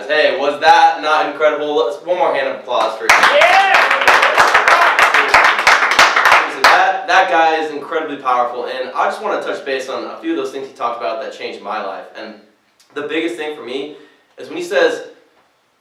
guys. Hey, was that not incredible? One more hand of applause for that guy is incredibly powerful, and I just want to touch base on a few of those things he talked about that changed my life. And the biggest thing for me is when he says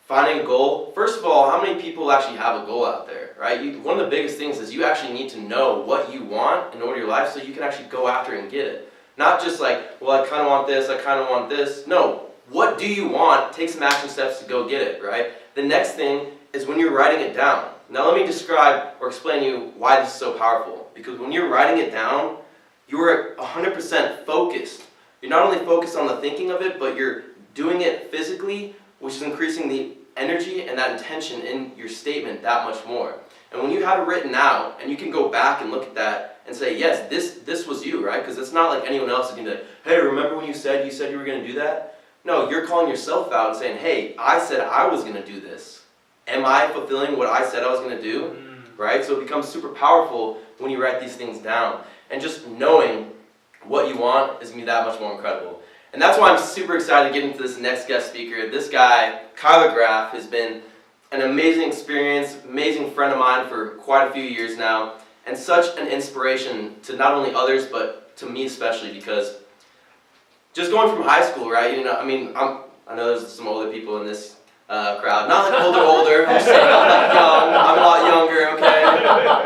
finding a goal. First of all, how many people actually have a goal out there, right? One of the biggest things is you actually need to know what you want in order to your life so you can actually go after it and get it. Not just like, well, I kind of want this, I kind of want this. No, what do you want? Take some action steps to go get it, right? The next thing is when you're writing it down. Now let me describe or explain to you why this is so powerful. Because when you're writing it down, you're 100% focused. You're not only focused on the thinking of it, but you're doing it physically, which is increasing the energy and that intention in your statement that much more. And when you have it written out, and you can go back and look at that and say, yes, this was you, right? Because it's not like anyone else is going to be like, hey, remember when you said you were going to do that? No, you're calling yourself out and saying, hey, I said I was going to do this. Am I fulfilling what I said I was going to do? Right? So it becomes super powerful when you write these things down. And just knowing what you want is going to be that much more incredible. And that's why I'm super excited to get into this next guest speaker. This guy, Kyler Graff, has been an amazing experience, amazing friend of mine for quite a few years now, and such an inspiration to not only others, but to me especially, because just going from high school, right? You know, I mean, I know there's some older people in this crowd. Not like older. I'm just saying I'm not young. I'm a lot younger, okay?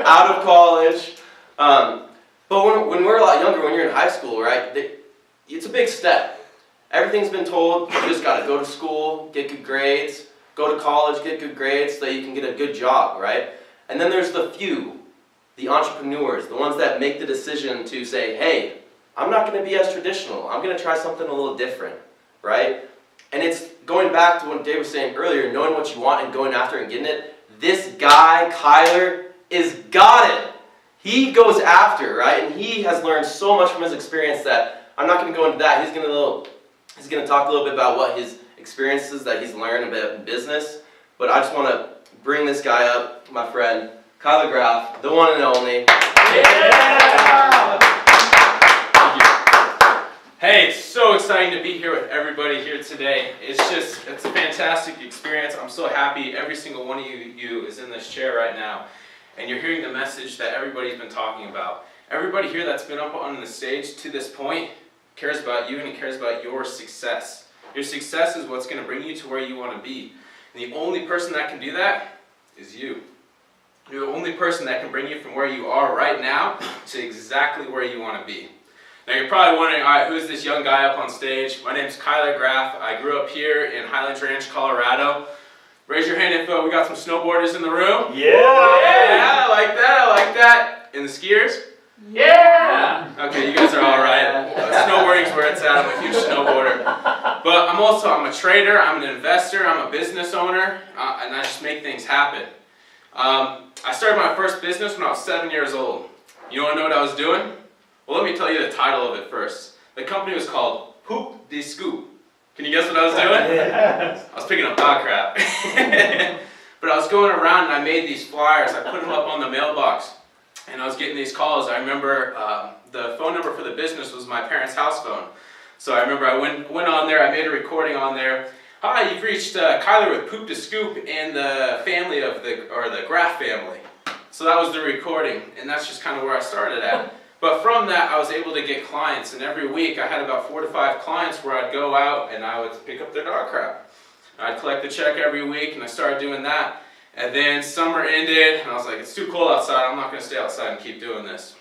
Out of college. But when we're a lot younger, when you're in high school, right, it's a big step. Everything's been told, you just got to go to school, get good grades, go to college, get good grades so that you can get a good job, right? And then there's the few, the entrepreneurs, the ones that make the decision to say, hey, I'm not going to be as traditional. I'm going to try something a little different, right? And it's going back to what Dave was saying earlier, knowing what you want and going after and getting it. This guy, Kyler, is got it. He goes after, right? And he has learned so much from his experience that I'm not going to go into that. He's going to talk a little bit about what his experiences that he's learned about business. But I just want to bring this guy up, my friend, Kyler Graff, the one and only. Yeah! Hey, it's so exciting to be here with everybody here today. It's a fantastic experience. I'm so happy every single one of you is in this chair right now. And you're hearing the message that everybody's been talking about. Everybody here that's been up on the stage to this point cares about you and it cares about your success. Your success is what's going to bring you to where you want to be. And the only person that can do that is you. You're the only person that can bring you from where you are right now to exactly where you want to be. Now you're probably wondering, all right, who's this young guy up on stage? My name's Kyler Graff. I grew up here in Highlands Ranch, Colorado. Raise your hand if we got some snowboarders in the room. Yeah! Yeah, I like that. And the skiers? Yeah! Okay, you guys are all right. Snowboarding's where it's at. I'm a huge snowboarder. But I'm a trader, I'm an investor, I'm a business owner, and I just make things happen. I started my first business when I was 7 years old. You want to know what I was doing? Well, let me tell you the title of it first. The company was called Poop de Scoop. Can you guess what I was doing? Yes. I was picking up dog crap. But I was going around and I made these flyers. I put them up on the mailbox. And I was getting these calls. I remember the phone number for the business was my parents' house phone. So I remember I went on there, I made a recording on there. Hi, you've reached Kyler with Poop de Scoop and the family of the Graff family. So that was the recording, and that's just kind of where I started at. But from that, I was able to get clients, and every week I had about 4 to 5 clients where I'd go out and I would pick up their dog crap. I'd collect the check every week, and I started doing that. And then summer ended, and I was like, it's too cold outside, I'm not going to stay outside and keep doing this.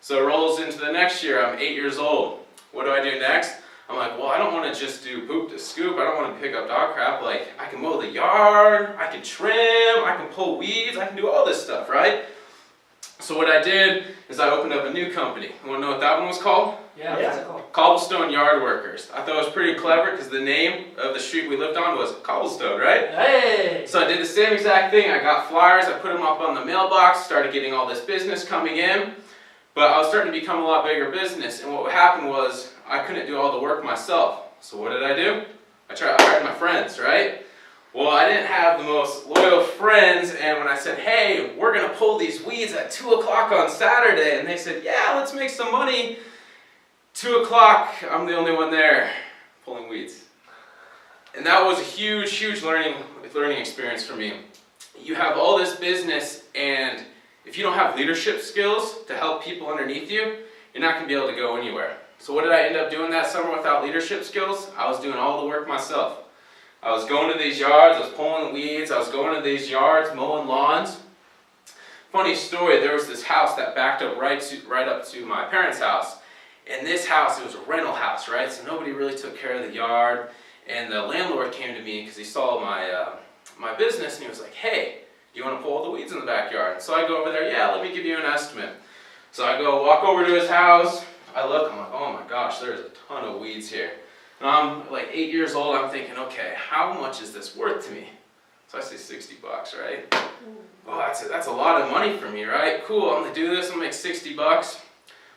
So it rolls into the next year, I'm 8 years old. What do I do next? I'm like, well, I don't want to just do Poop de Scoop, I don't want to pick up dog crap. Like, I can mow the yard, I can trim, I can pull weeds, I can do all this stuff, right? So what I did is I opened up a new company. You want to know what that one was called? Yeah, what's it called? Cobblestone Yard Workers. I thought it was pretty clever because the name of the street we lived on was Cobblestone, right? Hey! So I did the same exact thing. I got flyers, I put them up on the mailbox, started getting all this business coming in. But I was starting to become a lot bigger business, and what happened was I couldn't do all the work myself. So what did I do? I hired my friends, right? Well, I didn't have the most loyal friends, and when I said, hey, we're going to pull these weeds at 2 o'clock on Saturday, and they said, yeah, let's make some money. 2 o'clock, I'm the only one there pulling weeds. And that was a huge learning experience for me. You have all this business, and if you don't have leadership skills to help people underneath you, you're not going to be able to go anywhere. So what did I end up doing that summer without leadership skills? I was doing all the work myself. I was going to these yards, I was pulling weeds, I was going to these yards, mowing lawns. Funny story, there was this house that backed up right up to my parents' house. And this house, it was a rental house, right? So nobody really took care of the yard. And the landlord came to me because he saw my business, and he was like, hey, do you want to pull all the weeds in the backyard? So I go over there, yeah, let me give you an estimate. So I go walk over to his house, I look, I'm like, oh my gosh, there's a ton of weeds here. And I'm like 8 years old, I'm thinking, okay, how much is this worth to me? So I say $60, right? Oh, that's a lot of money for me, right? Cool, I'm gonna do this, I'm gonna make $60.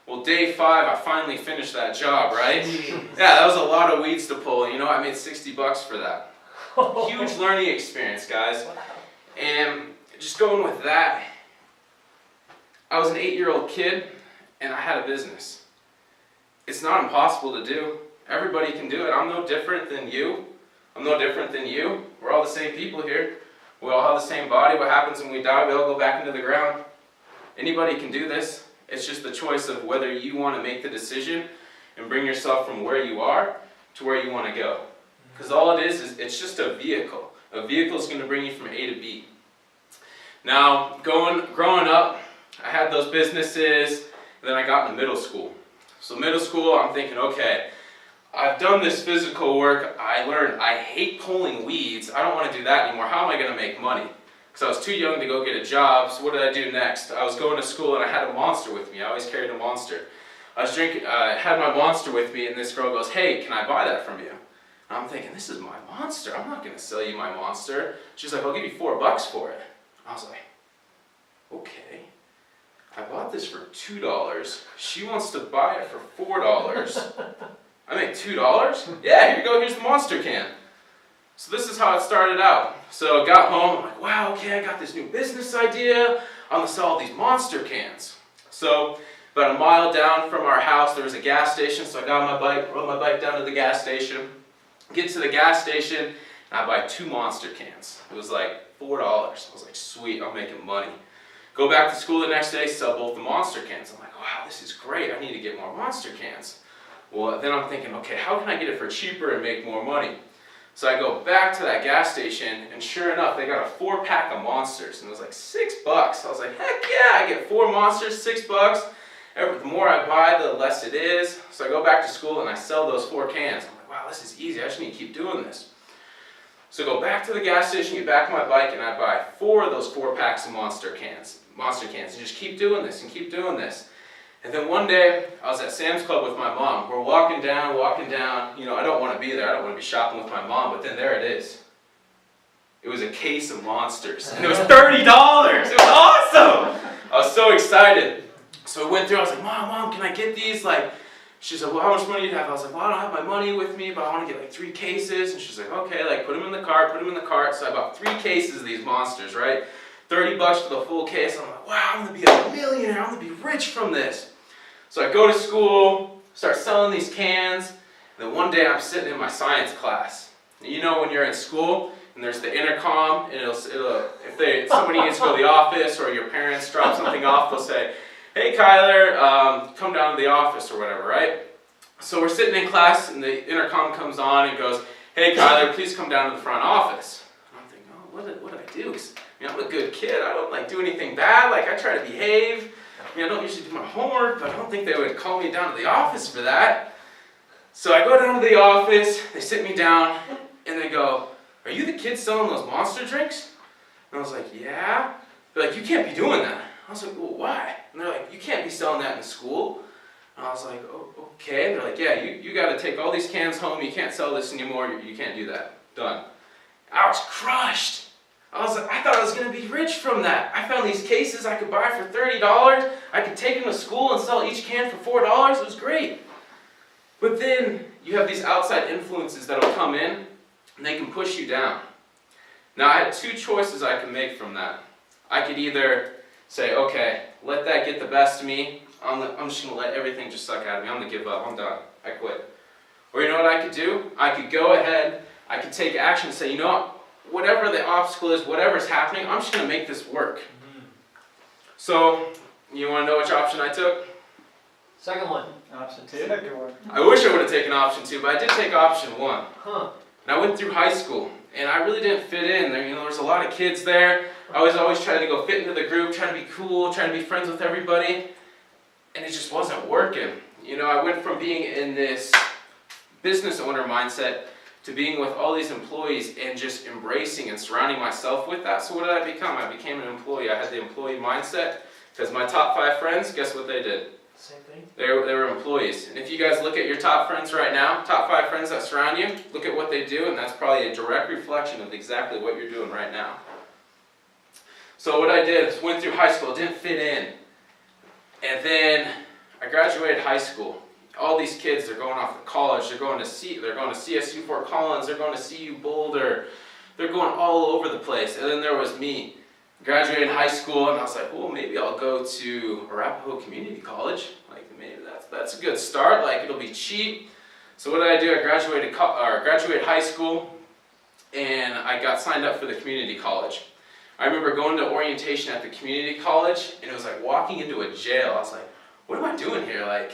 Well, day 5, I finally finished that job, right? Yeah, that was a lot of weeds to pull. You know, I made $60 for that. Huge learning experience, guys. And just going with that, I was an 8-year-old kid, and I had a business. It's not impossible to do. Everybody can do it. I'm no different than you. I'm no different than you. We're all the same people here. We all have the same body. What happens when we die? We all go back into the ground. Anybody can do this. It's just the choice of whether you want to make the decision and bring yourself from where you are to where you want to go. Because all it is it's just a vehicle. A vehicle is going to bring you from A to B. Now, growing up, I had those businesses, and then I got into middle school. So middle school, I'm thinking, okay, I've done this physical work. I learned I hate pulling weeds. I don't want to do that anymore. How am I going to make money? Because I was too young to go get a job, so what did I do next? I was going to school and I had a Monster with me. I always carried a Monster. I had my Monster with me, and this girl goes, hey, can I buy that from you? And I'm thinking, this is my Monster. I'm not going to sell you my Monster. She's like, I'll give you $4 for it. I was like, okay. I bought this for $2. She wants to buy it for $4. I make $2? Yeah, here you go, here's the Monster can. So this is how it started out. So I got home, I'm like, wow, okay, I got this new business idea. I'm gonna sell all these Monster cans. So about a mile down from our house, there was a gas station, so I got on my bike, rode my bike down to the gas station. Get to the gas station, and I buy 2 Monster cans. It was like $4. I was like, sweet, I'm making money. Go back to school the next day, sell both the Monster cans. I'm like, wow, this is great, I need to get more Monster cans. Well, then I'm thinking, okay, how can I get it for cheaper and make more money? So I go back to that gas station, and sure enough, they got a 4-pack of Monsters, and it was like $6. I was like, heck yeah, I get 4 Monsters, $6. The more I buy, the less it is. So I go back to school, and I sell those 4 cans. I'm like, wow, this is easy, I just need to keep doing this. So I go back to the gas station, get back on my bike, and I buy 4 of those 4 packs of Monster cans, and just keep doing this, and keep doing this. And then one day, I was at Sam's Club with my mom. We're walking down, you know, I don't want to be there, I don't want to be shopping with my mom, but then there it is. It was a case of Monsters, and it was $30! It was awesome! I was so excited. So I went through, I was like, Mom, can I get these? Like, she said, well, how much money do you have? I was like, well, I don't have my money with me, but I want to get like 3 cases. And she's like, okay, like put them in the cart, So I bought 3 cases of these Monsters, right? $30 for the full case. I'm like, wow, I'm going to be a millionaire. I'm going to be rich from this. So I go to school, start selling these cans. And then one day I'm sitting in my science class. And you know when you're in school and there's the intercom, and if somebody needs to go to the office or your parents drop something off, they'll say, hey Kyler, come down to the office or whatever, right? So we're sitting in class and the intercom comes on and goes, hey Kyler, please come down to the front office. And I'm thinking, oh, what did I do? I mean, I'm a good kid. I don't do anything bad. Like, I try to behave. I mean, I don't usually do my homework, but I don't think they would call me down to the office for that. So I go down to the office, they sit me down, and they go, are you the kid selling those Monster drinks? And I was like, yeah. They're like, you can't be doing that. I was like, well, why? And they're like, you can't be selling that in school. And I was like, oh, okay. And they're like, yeah, you got to take all these cans home. You can't sell this anymore. You can't do that. Done. I was crushed. I thought I was going to be rich from that. I found these cases I could buy for $30. I could take them to school and sell each can for $4. It was great. But then you have these outside influences that will come in, and they can push you down. Now, I had 2 choices I could make from that. I could either say, okay, let that get the best of me. I'm just going to let everything just suck out of me. I'm going to give up. I'm done. I quit. Or you know what I could do? I could go ahead. I can take action and say, you know what, whatever the obstacle is, whatever's happening, I'm just going to make this work. So, you want to know which option I took? Second one. Option two. I wish I would have taken option 2, but I did take option 1. Huh. And I went through high school, and I really didn't fit in. There was a lot of kids there. I was always trying to go fit into the group, trying to be cool, trying to be friends with everybody, and it just wasn't working. I went from being in this business owner mindset to being with all these employees and just embracing and surrounding myself with that. So what did I become? I became an employee. I had the employee mindset, because my top 5 friends, guess what they did? Same thing. They were employees. And if you guys look at your top friends right now, top 5 friends that surround you, look at what they do, and that's probably a direct reflection of exactly what you're doing right now. So what I did is went through high school, didn't fit in. And then I graduated high school. All these kids, they're going off to college, they're going to CSU Fort Collins, they're going to CU Boulder, they're going all over the place. And then there was me. Graduated high school, and I was like, well, maybe I'll go to Arapahoe Community College. Like, maybe that's a good start. Like, it'll be cheap. So what did I do? I graduated high school, and I got signed up for the community college. I remember going to orientation at the community college, and it was like walking into a jail. I was like, what am I doing here? Like,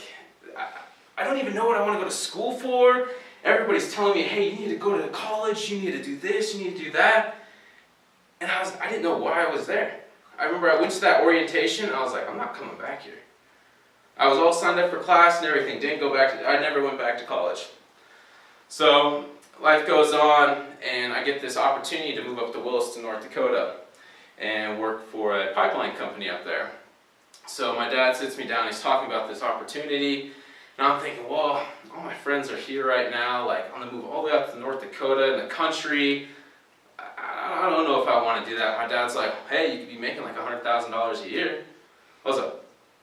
I don't even know what I want to go to school for. Everybody's telling me, hey, you need to go to college, you need to do this, you need to do that. And I didn't know why I was there. I remember I went to that orientation, and I was like, I'm not coming back here. I was all signed up for class and everything, I never went back to college. So life goes on, and I get this opportunity to move up to Williston, North Dakota, and work for a pipeline company up there. So my dad sits me down, he's talking about this opportunity, and I'm thinking, well, all my friends are here right now, like I'm gonna move all the way up to North Dakota in the country. I don't know if I want to do that. My dad's like, hey, you could be making like $100,000 a year. I was like,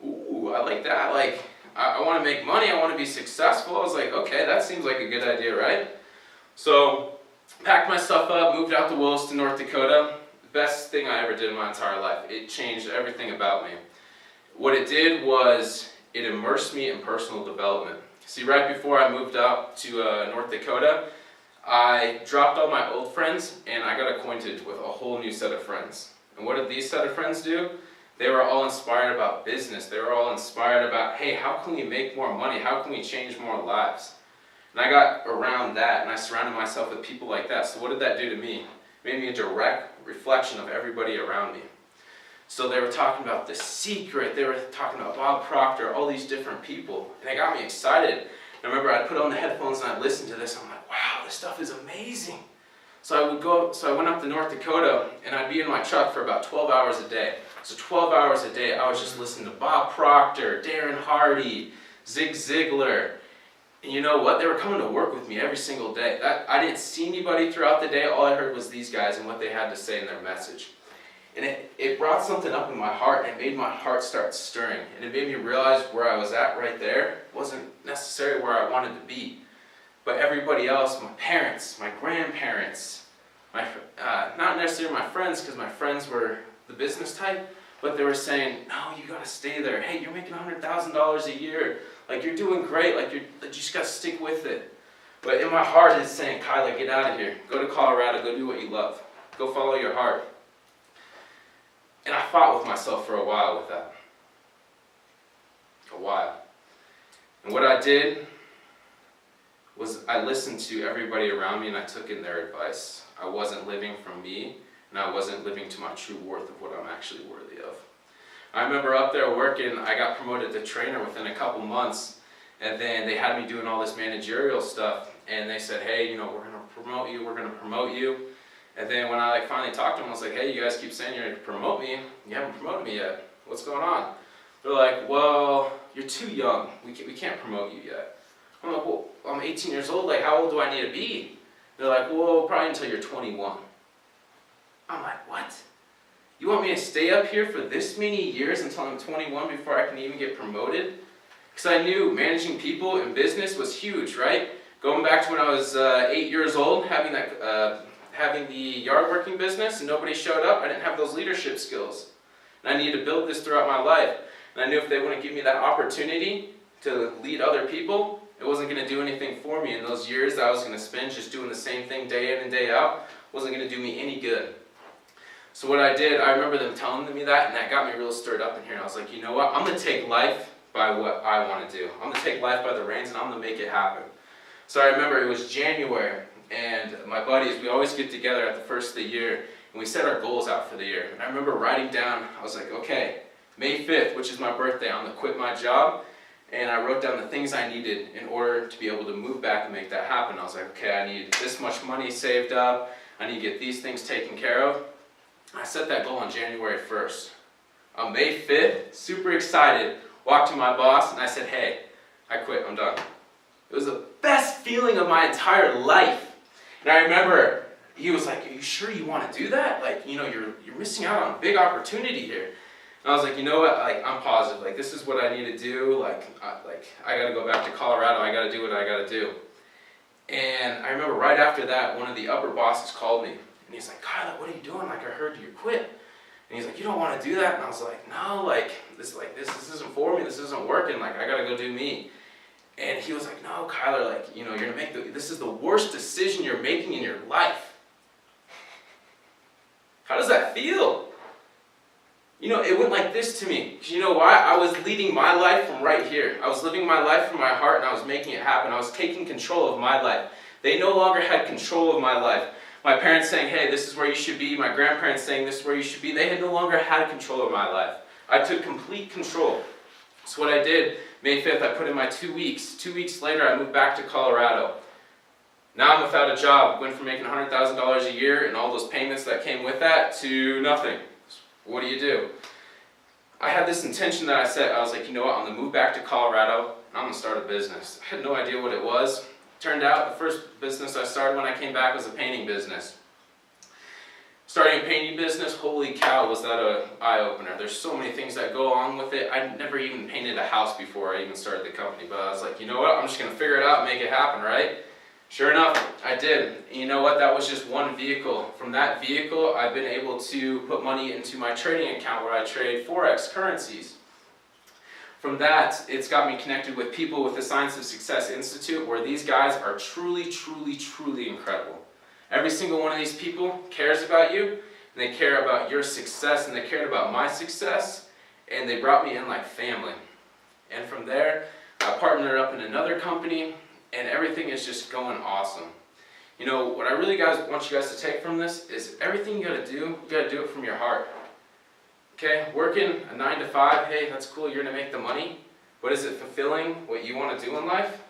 ooh, I like that. Like, I want to make money, I want to be successful. I was like, okay, that seems like a good idea, right? So, packed my stuff up, moved out to Williston, North Dakota. Best thing I ever did in my entire life. It changed everything about me. What it did was, it immersed me in personal development. See, right before I moved out to North Dakota, I dropped all my old friends and I got acquainted with a whole new set of friends. And what did these set of friends do? They were all inspired about business. They were all inspired about, hey, how can we make more money? How can we change more lives? And I got around that, and I surrounded myself with people like that. So what did that do to me? It made me a direct reflection of everybody around me. So they were talking about The Secret, they were talking about Bob Proctor, all these different people. And it got me excited. And I remember I'd put on the headphones and I'd listen to this, and I'm like, wow, this stuff is amazing. So I went up to North Dakota, and I'd be in my truck for about 12 hours a day. So 12 hours a day, I was just listening to Bob Proctor, Darren Hardy, Zig Ziglar. And you know what? They were coming to work with me every single day. I didn't see anybody throughout the day. All I heard was these guys and what they had to say in their message. And it brought something up in my heart, and it made my heart start stirring. And it made me realize where I was at right there wasn't necessarily where I wanted to be. But everybody else, my parents, my grandparents, not necessarily my friends, because my friends were the business type, but they were saying, no, you gotta stay there. Hey, you're making $100,000 a year. Like, you're doing great. Like, you just gotta stick with it. But in my heart, it's saying, Kyla, get out of here. Go to Colorado. Go do what you love. Go follow your heart. And I fought with myself for a while with that. A while. And what I did was I listened to everybody around me, and I took in their advice. I wasn't living from me, and I wasn't living to my true worth of what I'm actually worthy of. I remember up there working, I got promoted to trainer within a couple months, and then they had me doing all this managerial stuff, and they said, hey, you know, we're going to promote you. And then when I finally talked to them, I was like, hey, you guys keep saying you're going to promote me, you haven't promoted me yet. What's going on? They're like, well, you're too young, we can't promote you yet. I'm like, well, I'm 18 years old, like, how old do I need to be? They're like, well, probably until you're 21. I'm like, what? You want me to stay up here for this many years until I'm 21 before I can even get promoted? Because I knew managing people in business was huge, right? Going back to when I was 8 years old, having the yard working business and nobody showed up, I didn't have those leadership skills. And I needed to build this throughout my life. And I knew if they wouldn't give me that opportunity to lead other people, it wasn't going to do anything for me. In those years that I was going to spend just doing the same thing day in and day out wasn't going to do me any good. So what I did, I remember them telling me that, and that got me real stirred up in here. And I was like, you know what? I'm going to take life by what I want to do. I'm going to take life by the reins, and I'm going to make it happen. So I remember it was January, and my buddies, we always get together at the first of the year, and we set our goals out for the year. And I remember writing down, I was like, okay, May 5th, which is my birthday, I'm going to quit my job. And I wrote down the things I needed in order to be able to move back and make that happen. I was like, okay, I need this much money saved up. I need to get these things taken care of. I set that goal on January 1st. On May 5th, super excited, walked to my boss and I said, hey, I quit, I'm done. It was the best feeling of my entire life. And I remember he was like, are you sure you want to do that? Like, you know, you're missing out on a big opportunity here. And I was like, you know what, like, I'm positive, like, this is what I need to do, I gotta go back to Colorado, I gotta do what I gotta do. And I remember right after that, one of the upper bosses called me, and he's like, Kyler, what are you doing? Like, I heard you quit. And he's like, you don't want to do that? And I was like, no, this isn't for me, this isn't working, like, I gotta go do me. And he was like, no, Kyler, like, you know, you're gonna make this is the worst decision you're making in your life. How does that feel? You know, it went like this to me. You know why? I was leading my life from right here. I was living my life from my heart and I was making it happen. I was taking control of my life. They no longer had control of my life. My parents saying, hey, this is where you should be. My grandparents saying, this is where you should be. They had no longer had control of my life. I took complete control. So what I did, May 5th, I put in my 2 weeks. 2 weeks later, I moved back to Colorado. Now I'm without a job. Went from making $100,000 a year and all those payments that came with that to nothing. What do? I had this intention that I set. I was like, you know what, I'm going to move back to Colorado and I'm going to start a business. I had no idea what it was. Turned out the first business I started when I came back was a painting business. Starting a painting business, holy cow, was that an eye-opener. There's so many things that go along with it. I'd never even painted a house before I even started the company, but I was like, you know what, I'm just going to figure it out and make it happen, right? Sure enough, I did. And you know what? That was just one vehicle. From that vehicle, I've been able to put money into my trading account where I trade Forex currencies. From that, it's got me connected with people with the Science of Success Institute, where these guys are truly, truly, truly incredible. Every single one of these people cares about you, and they care about your success, and they cared about my success, and they brought me in like family. And from there, I partnered up in another company, and everything is just going awesome. You know, what I really want you guys to take from this is everything you gotta do, you gotta do it from your heart. Okay, working a 9 to 5, hey, that's cool, you're gonna make the money, but is it fulfilling what you wanna do in life?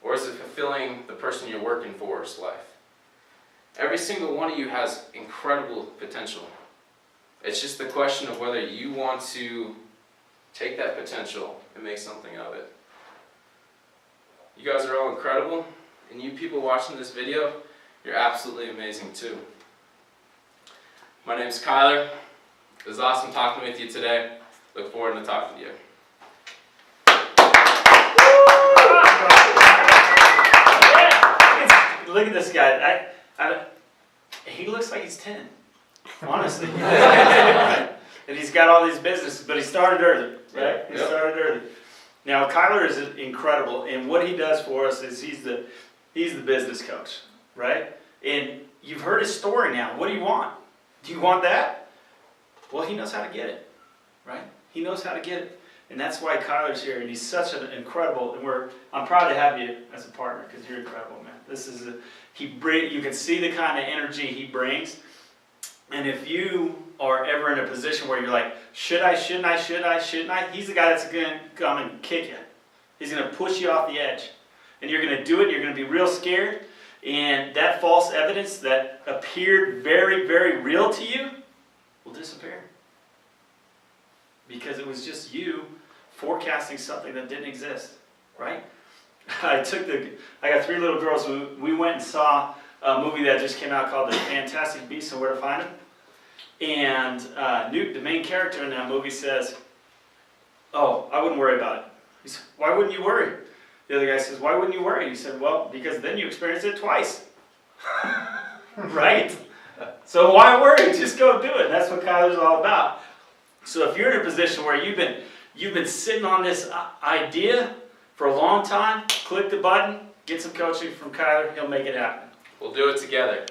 Or is it fulfilling the person you're working for's life? Every single one of you has incredible potential. It's just the question of whether you want to take that potential and make something of it. You guys are all incredible, and you people watching this video, you're absolutely amazing too. My name's Kyler. It was awesome talking with you today. Look forward to talking to you. Look at this guy. He looks like he's 10, honestly. And he's got all these businesses, but he started early, right? He started early. Now, Kyler is incredible, and what he does for us is he's the business coach, right? And you've heard his story now. What do you want? Do you want that? Well, he knows how to get it, right? He knows how to get it. And that's why Kyler's here, and he's such an incredible, and I'm proud to have you as a partner, because you're incredible, man. You can see the kind of energy he brings. And if you are ever in a position where you're like, shouldn't I, he's the guy that's going to come and kick you. He's going to push you off the edge. And you're going to do it, you're going to be real scared, and that false evidence that appeared very, very real to you will disappear. Because it was just you forecasting something that didn't exist, right? I got 3 little girls. We went and saw a movie that just came out called The Fantastic Beasts and Where to Find Them. And Newt, the main character in that movie, says, oh, I wouldn't worry about it. He said, why wouldn't you worry? The other guy says, why wouldn't you worry? He said, well, because then you experience it twice. Right? So why worry? Just go do it. That's what Kyler's all about. So if you're in a position where you've been sitting on this idea for a long time, click the button, get some coaching from Kyler, he'll make it happen. We'll do it together.